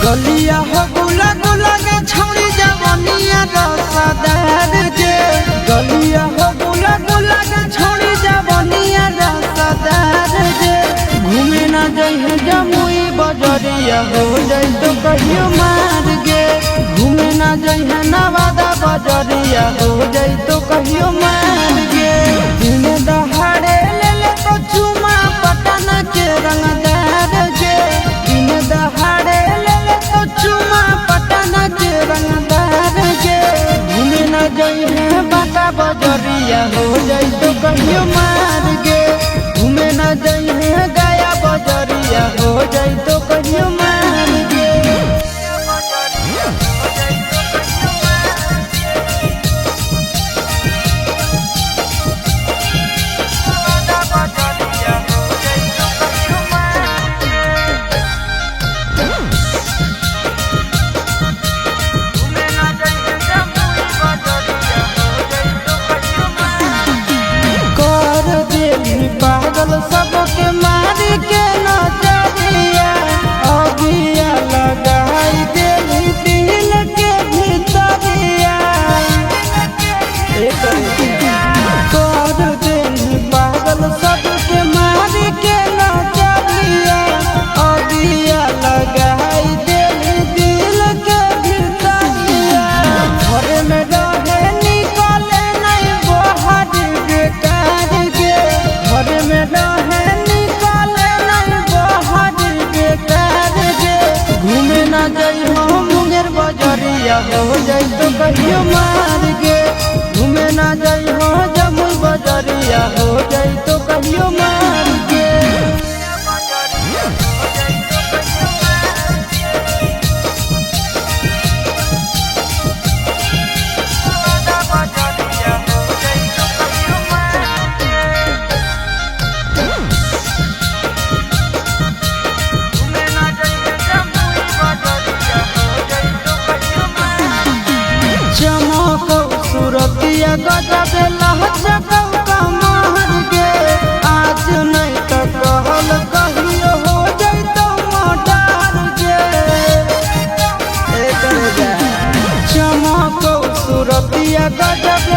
गलिया हो गुला गुला के छौड़ी जवनिया रसदार जे गलिया हो गुला गुला के छौड़ी जवनिया रसदार जे घूमे ना जइहे जमुई बजरिया हो जाई तो कहियो मार गे घूमे ना जइहे नवादा बजरिया हो जाई तो कहियो मार गे दिन दहाड़े ले ले तो चुमा पटन के रंगदार जे दिन दहाड़े चुमा पटन के रंगदार के घूमे न जइहे बाटा बजरिया हो जाई तो कहियो मार गे घूमे न जइहे गया बजरिया हो जाई तो कहियो मार गे पागल सबके मार के नजरिया अगिया लगाई देली दिल के भीतरिया कर देली पागल सबके मार के नजरिया अगिया लगाई देली दिल के भीतरिया घर में रहे निकले नहीं बाहर बेकार गे घर में रहे निकाले नहीं बाहर बेकार गे घूमे ना जइहो मुंगेर बजरिया हो जाई तो कहियो मार गे घूमे ना जइहो जमुई बजरिया हो जाई तो कहियो मार गे सूरतिया गजब लहचकौ कमर गे आज नहीं तो कहल कहियो हो जैतो मोटार गे चमकौ सूरतिया गजब